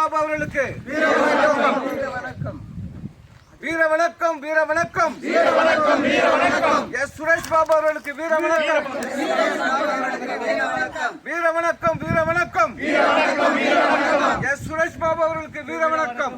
பாபு அவர்களுக்கு வீர வணக்கம். வீர வணக்கம், வீர வணக்கம், வீர வணக்கம், வீர வணக்கம். எஸ் சுரேஷ் பாபு அவர்களுக்கு வீர வணக்கம். வீர வணக்கம், வீர வணக்கம், வீர வணக்கம், வீர வணக்கம். எஸ் சுரேஷ் பாபு அவர்களுக்கு வீர வணக்கம்.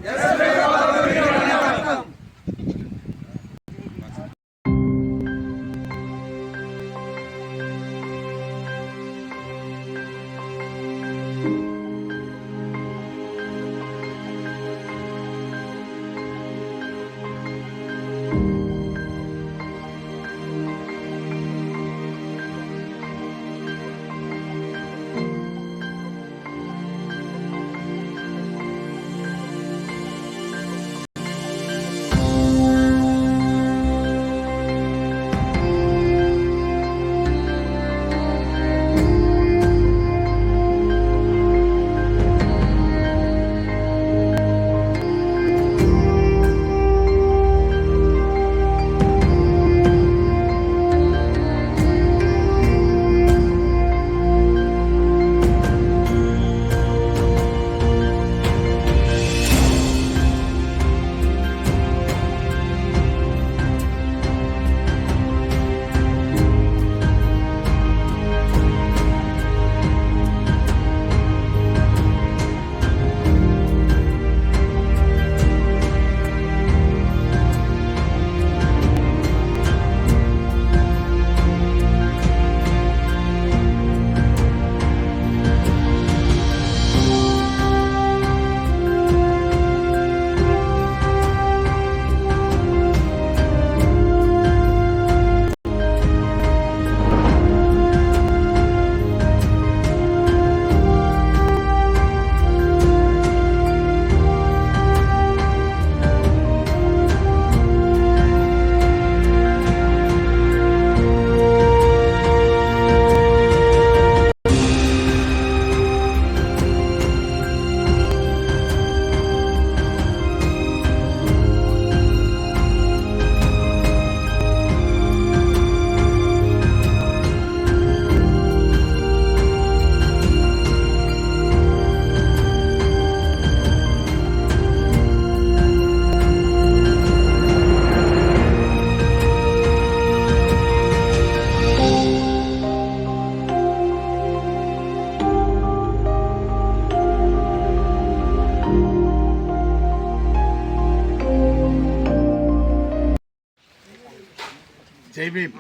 ஜெய்பீம்.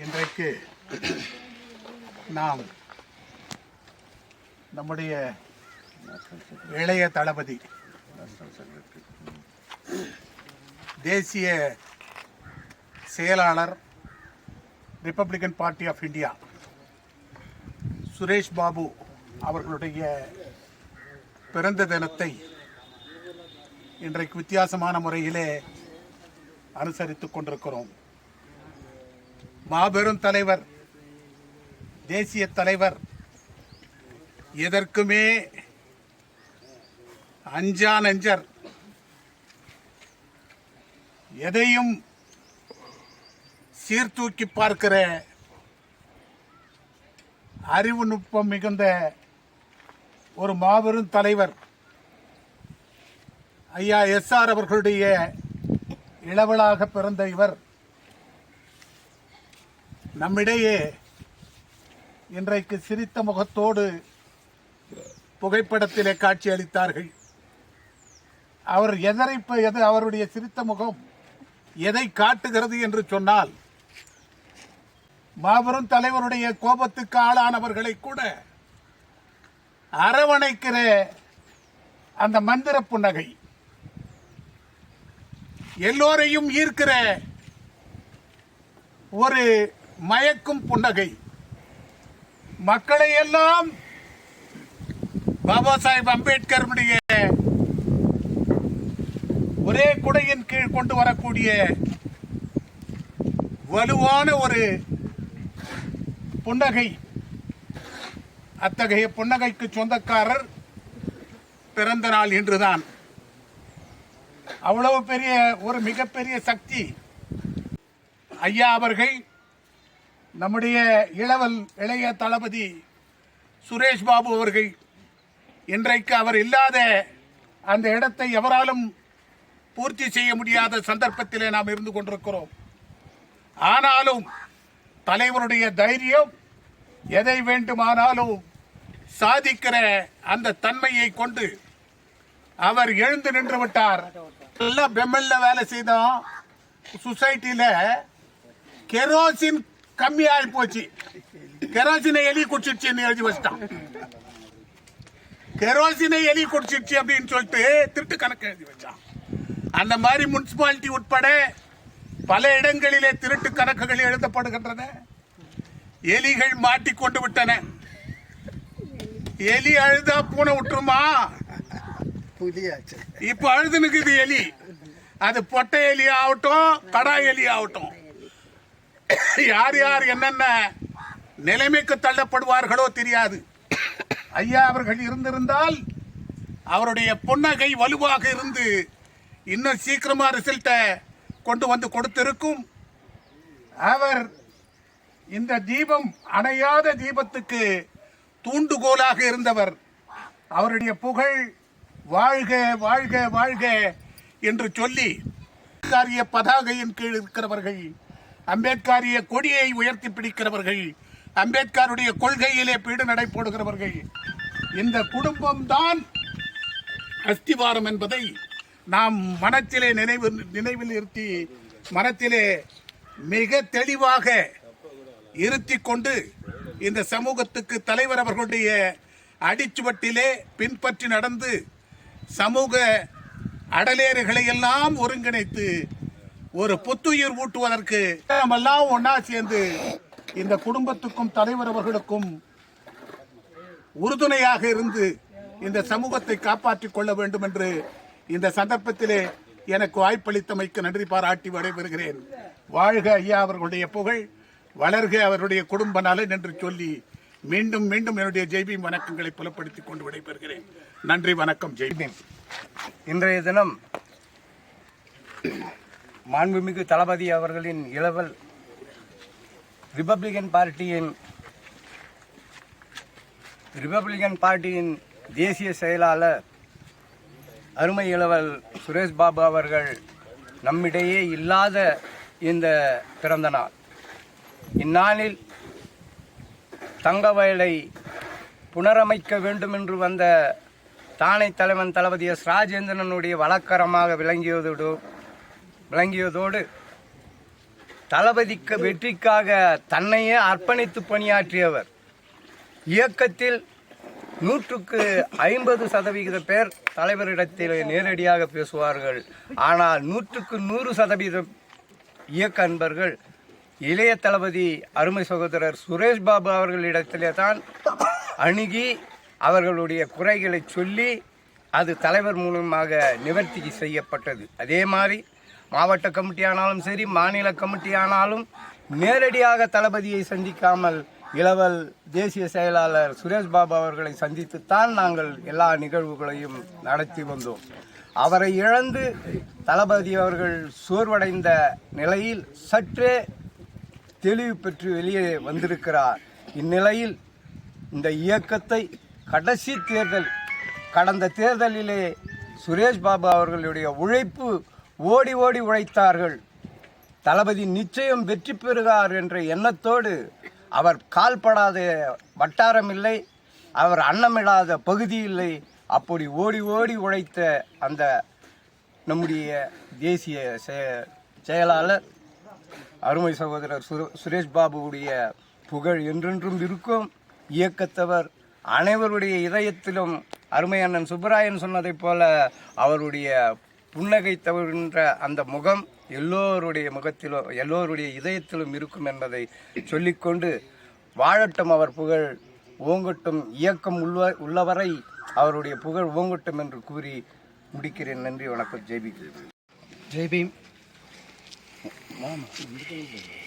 இன்றைக்கு நாம் நம்முடைய இளைய தளபதி தேசிய செயலாளர் republican party of India Suresh Babu அவர்களுடைய பிறந்த தினத்தை இன்றைக்கு வித்தியாசமான முறையிலே அனுசரித்துக் கொண்டிருக்கிறோம். மாபெரும் தலைவர், தேசிய தலைவர், எதற்குமே அஞ்சா நெஞ்சர், எதையும் சீர்தூக்கி பார்க்கிற அறிவு நுட்பம் மிகுந்த ஒரு மாபெரும் தலைவர் ஐயா எஸ்ஆர் அவர்களுடைய இளவலாக பிறந்த இவர் நம்மிடையே இன்றைக்கு சிரித்த முகத்தோடு புகைப்படத்திலே காட்சி அளித்தார்கள். அவர் அவருடைய சிரித்த முகம் எதை காட்டுகிறது என்று சொன்னால், மாபெரும் தலைவருடைய கோபத்துக்கு ஆளானவர்களை கூட அரவணைக்கிற அந்த மந்திர புன்னகை, எல்லோரையும் ஈர்க்கிற ஒரு மயக்கும் புன்னகை, மக்களை எல்லாம் பாபா சாஹேப் அம்பேத்கருடைய ஒரே குடையின் கீழ் கொண்டு வரக்கூடிய வலுவான ஒரு புன்னகை. அத்தகைய புன்னகைக்கு சொந்தக்காரர் பிறந்த நாள் இன்றுதான். அவ்வளவு பெரிய ஒரு மிகப்பெரிய சக்தி ஐயா அவர்கள் நம்முடைய இளைய தளபதி சுரேஷ் பாபு அவர்கள் இன்றைக்கு அவர் இல்லாத அந்த இடத்தை எவராலும் பூர்த்தி செய்ய முடியாத சந்தர்ப்பத்திலே நாம் இருந்து கொண்டிருக்கிறோம். ஆனாலும் தலைவருடைய தைரியம், எதை வேண்டுமானாலும் சாதிக்கிற அந்த தன்மையை கொண்டு அவர் எழுந்து நின்று விட்டார். எல்லாம் பெம்மல்ல வேலை செய்தோம். சொசைட்டியில கெரோசின் கம்மியாகி போச்சு, கெரோசினை எலி குடிச்சிருச்சுன்னு எழுதி வச்சிட்டான். கெரோசினை எலி குடிச்சிருச்சு அப்படின்னு சொல்லிட்டு திருட்டு கணக்கு எழுதி வச்சான். அந்த மாதிரி முனிசிபாலிட்டி உட்பட பல இடங்களிலே திருட்டு கணக்குகள் எழுதப்படுகின்றன. எலிகள் மாட்டிக்கொண்டு விட்டன. எலி அழுதா பூனை விட்டுருமா? இப்ப அழுதுனுக்குது எலி. அது பொட்டை எலி ஆகட்டும், கடா எலி ஆகட்டும், யார் யார் என்னென்ன நிலைமைக்கு தள்ளப்படுவார்களோ தெரியாது. ஐயா அவர்கள் இருந்திருந்தால் அவருடைய புன்னகை வலுவாக இருந்து இன்னும் சீக்கிரமா ரிசல்ட்டை கொண்டு வந்து கொடுத்திருக்கும். அவர் இந்த தீபம் அணையாத தீபத்துக்கு தூண்டுகோலாக இருந்தவர். அவருடைய புகழ் வாழ்க வாழ்க வாழ்க என்று சொல்லி அம்பேத்கரிய பதாகையின் கீழ் இருக்கிறவர்கள், அம்பேத்கரிய கொடியை உயர்த்தி பிடிக்கிறவர்கள், அம்பேத்கருடைய கொள்கையிலே பீடு நடை போடுகிறவர்கள், இந்த குடும்பம் தான் அஸ்திவாரம் என்பதை நாம் மனத்திலே நினைவில் இருத்தி மனத்திலே மிக தெளிவாக இருத்தி கொண்டு இந்த சமூகத்துக்கு தலைவர் அவர்களுடைய அடிச்சுவட்டிலே பின்பற்றி நடந்து சமூக அடலேறுகளை எல்லாம் ஒருங்கிணைத்து ஒரு புத்துயிர் ஊட்டுவதற்கு நாமெல்லாம் ஒன்னா சேர்ந்து இந்த குடும்பத்துக்கும் தலைவர் அவர்களுக்கும் உறுதுணையாக இருந்து இந்த சமூகத்தை காப்பாற்றிக் கொள்ள வேண்டும் என்று இந்த சந்தர்ப்பத்திலே எனக்கு வாய்ப்பளித்தமைக்கு நன்றி பாராட்டி விடைபெறுகிறேன். வாழ்க ஐயா அவர்களுடைய புகழ், வளர்க அவருடைய குடும்ப நலன் என்று சொல்லி மீண்டும் மீண்டும் என்னுடைய ஜெய்பீம் வணக்கங்களை புலப்படுத்திக் கொண்டு விடைபெறுகிறேன். நன்றி, வணக்கம், ஜெய்பீம். இன்றைய தினம் மாண்புமிகு தளபதி அவர்களின் இளவல் ரிபப்ளிகன் பார்ட்டியின் தேசிய செயலாளர் அருமை இளவல் சுரேஷ் பாபு அவர்கள் நம்மிடையே இல்லாத இந்த பிறந்த நாள். இந்நாளில் தங்கவயலை புனரமைக்க வேண்டும் என்று வந்த தானை தலைவன் தளபதி எஸ் ராஜேந்திரனுடைய வழக்கரமாக விளங்கியதோடு தளபதிக்கு வெற்றிக்காக தன்னையே அர்ப்பணித்து பணியாற்றியவர். இயக்கத்தில் 150% பேர் தலைவரிடத்தில் நேரடியாக பேசுவார்கள். ஆனால் 100% இயக்க அன்பர்கள் இளைய தளபதி அருமை சகோதரர் சுரேஷ் பாபு அவர்களிடத்திலே தான் அணுகி அவர்களுடைய குறைகளை சொல்லி அது தலைவர் மூலமாக நிவர்த்தி செய்யப்பட்டது. அதே மாதிரி மாவட்ட கமிட்டி ஆனாலும் சரி, மாநில கமிட்டி ஆனாலும் நேரடியாக தளபதியை சந்திக்காமல் இளவல் தேசிய செயலாளர் சுரேஷ் பாபு அவர்களை சந்தித்துத்தான் நாங்கள் எல்லா நிகழ்வுகளையும் நடத்தி வந்தோம். அவரை இழந்து தளபதி அவர்கள் சோர்வடைந்த நிலையில் சற்றே தெளிவு பெற்று வெளியே வந்திருக்கிறார். இந்நிலையில் இந்த இயக்கத்தை கடைசி கடந்த தேர்தலிலே சுரேஷ் பாபு அவர்களுடைய உழைப்பு ஓடி ஓடி உழைத்தார்கள். தளபதி நிச்சயம் வெற்றி பெறுகிறார் என்ற எண்ணத்தோடு அவர் கால்படாத வட்டாரம் இல்லை, அவர் அன்னமிடாத பகுதி இல்லை. அப்படி ஓடி ஓடி உழைத்த அந்த நம்முடைய தேசிய செயலாளர் அருமை சகோதரர் சுரேஷ் பாபுவுடைய புகழ் என்றென்றும் இருக்கும். இயக்கத்தவர் அனைவருடைய இதயத்திலும் அருமை அண்ணன் சுப்பராயன் சொன்னதைப் போல அவருடைய புன்னகை தவிர்கின்ற அந்த முகம் எல்லோருடைய முகத்திலும் எல்லோருடைய இதயத்திலும் இருக்கும் என்பதை சொல்லிக்கொண்டு வாழட்டும் அவர் புகழ் ஓங்கட்டும், இயக்கம் உள்ளவரை அவருடைய புகழ் ஓங்கட்டும் என்று கூறி முடிக்கிறேன். நன்றி, வணக்கம். ஜெய்பீம்.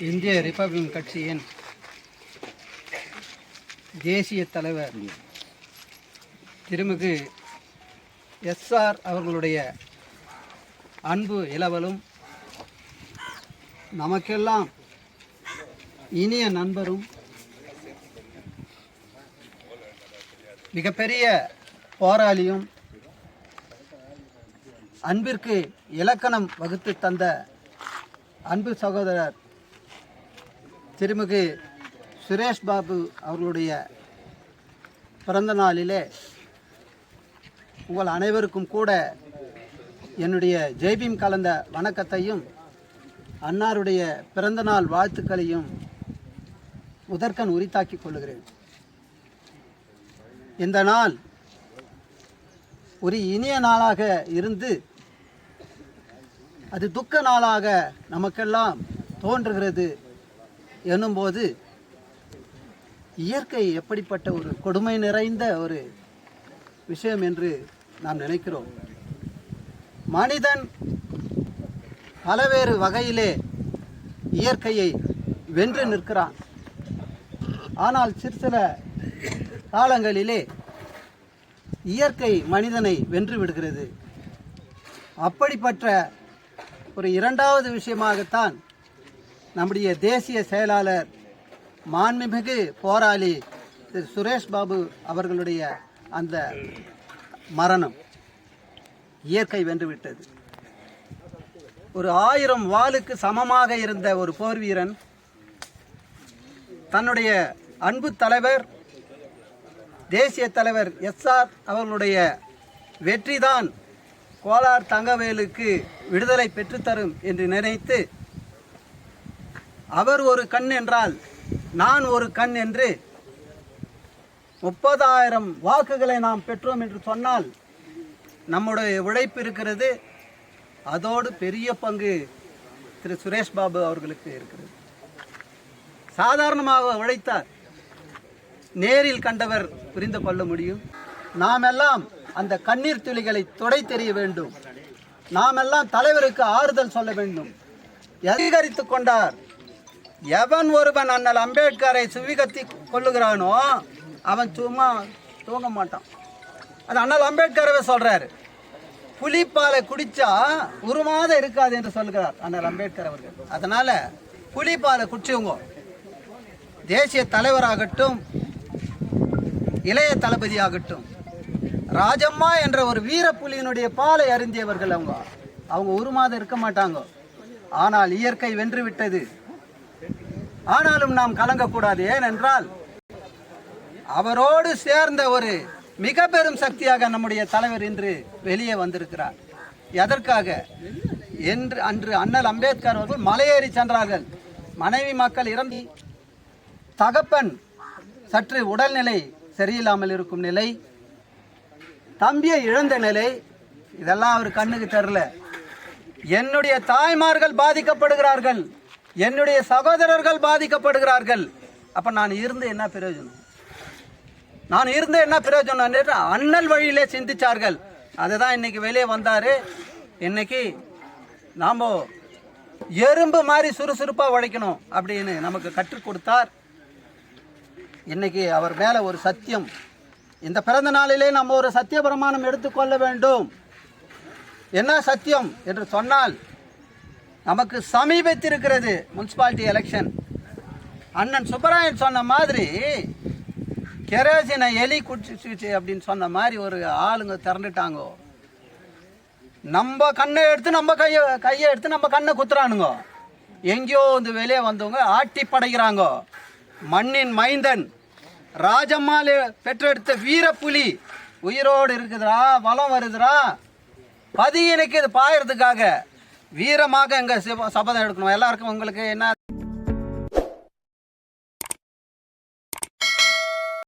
இந்திய ரிபப்ளிகன் கட்சியின் தேசிய தலைவர் திருமிகு எஸ்ஆர் அவர்களுடைய அன்பு இளவலும் நமக்கெல்லாம் இனிய நண்பரும் மிகப்பெரிய போராளியும் அன்பிற்கு இலக்கணம் வகுத்து தந்த அன்பு சகோதரர் திருமிகு சுரேஷ் பாபு அவர்களுடைய பிறந்த நாளிலே உங்கள் அனைவருக்கும் கூட என்னுடைய ஜெய்பீம் கலந்த வணக்கத்தையும் அன்னாருடைய பிறந்தநாள் வாழ்த்துக்களையும் முதற்கண் உரித்தாக்கிக் கொள்கிறேன். இந்த நாள் ஒரு இனிய நாளாக இருந்து அது துக்க நாளாக நமக்கெல்லாம் தோன்றுகிறது எனும்போது இயற்கை எப்படிப்பட்ட ஒரு கொடுமை நிறைந்த ஒரு விஷயம் என்று நாம் நினைக்கிறோம். மனிதன் பலவேறு வகையிலே இயற்கையை வென்று நிற்கிறான். ஆனால் சில காலங்களிலே இயற்கை மனிதனை வென்று விடுகிறது. அப்படிப்பட்ட ஒரு இரண்டாவது விஷயமாகத்தான் நம்முடைய தேசிய செயலாளர் மாண்புமிகு போராளி திரு சுரேஷ் பாபு அவர்களுடைய அந்த மரணம் இயற்கை வென்றுவிட்டது. ஒரு 1000 வாளுக்கு சமமாக இருந்த ஒரு போர் வீரன் தன்னுடைய அன்பு தலைவர் தேசிய தலைவர் எஸ்ஆர் அவர்களுடைய வெற்றிதான் கோலார் தங்கவேலுக்கு விடுதலை பெற்றுத்தரும் என்று நினைத்து அவர் ஒரு கண் என்றால் நான் ஒரு கண் என்று 30,000 வாக்குகளை நாம் பெற்றோம் என்று சொன்னால் நம்முடைய உழைப்பு இருக்கிறது. அதோடு பெரிய பங்கு திரு சுரேஷ் பாபு அவர்களுக்கு இருக்கிறது. சாதாரணமாக உழைத்தார். நேரில் கண்டவர் புரிந்து கொள்ள முடியும். நாமெல்லாம் அந்த கண்ணீர் துளிகளை துடை தெரிய வேண்டும். நாமெல்லாம் தலைவருக்கு ஆறுதல் சொல்ல வேண்டும். அதிகரித்து கொண்டார். எவன் ஒருவன் அண்ணல் அம்பேத்கரை சுவிகத்தி கொள்ளுகிறானோ அவன் சும்மா தூங்க மாட்டான். அது அண்ணல் அம்பேத்கரவே சொல்றாரு. புலிப்பாலை குடிச்சா உருமாத இருக்காது என்று சொல்கிறார் அண்ணல் அம்பேத்கர் அவர்கள். அதனால புலிப்பாலை குடிச்சவங்க தேசிய தலைவராகட்டும் இளைய தளபதி ஆகட்டும் ராஜம்மா என்ற ஒரு வீர புலியினுடைய பாலை அருந்தியவர்கள் அவங்க உருமாத இருக்க மாட்டாங்க. ஆனால் இயற்கை வென்று விட்டது. ஆனாலும் நாம் கலங்கக்கூடாது. ஏனென்றால் அவரோடு சேர்ந்த ஒரு மிக பெரும் சக்தியாக நம்முடைய தலைவர் இன்று வெளியே வந்திருக்கிறார். எதற்காக என்று அன்று அண்ணல் அம்பேத்கர் அவர்கள் மலையேறி சென்றார்கள். மனைவி மக்கள் இறந்து தகப்பன் சற்று உடல்நிலை சரியில்லாமல் இருக்கும் நிலை, தம்பியை இழந்த நிலை, இதெல்லாம் அவர் கண்ணுக்கு தெரியல. என்னுடைய தாய்மார்கள் பாதிக்கப்படுகிறார்கள், என்னுடைய சகோதரர்கள் பாதிக்கப்படுகிறார்கள். அப்ப நான் இருந்து என்ன பிரயோஜனம்? நான் இருந்த என்ன பிரயோஜனம்? அண்ணல் வழியிலே சிந்திச்சார்கள். அதுதான் இன்னைக்கு வெளியே வந்தாரு. இன்னைக்கு நாம எறும்பு மாதிரி சுறுசுறுப்பா உழைக்கணும் அப்படின்னு நமக்கு கற்றுக் கொடுத்தார். இன்னைக்கு அவர் மேல ஒரு சத்தியம், இந்த பிறந்த நாளிலே நம்ம ஒரு சத்திய பிரமாணம் எடுத்துக்கொள்ள வேண்டும். என்ன சத்தியம் என்று சொன்னால், நமக்கு சமீபத்திருக்கிறது முனிசிபாலிட்டி எலெக்ஷன். அண்ணன் சுப்பராயன் சொன்ன மாதிரி கெரோசினை எலி குடிச்சு அப்படின்னு சொன்ன மாதிரி ஒரு ஆளுங்க திரண்டுட்டாங்க. நம்ம கண்ணை எடுத்து நம்ம கையை எடுத்து நம்ம கண்ணை குத்துறானுங்க. எங்கேயோ வந்து வெளியே வந்தவங்க ஆட்டி படைக்கிறாங்க. மண்ணின் மைந்தன் ராஜம்மாள் பெற்றெடுத்த வீரப்புலி உயிரோடு இருக்குதுரா, வளம் வருதுரா, பதியனுக்கு இது பாயறதுக்காக வீரமாக எங்க சபதம் எடுக்கணும். எல்லாருக்கும் உங்களுக்கு என்ன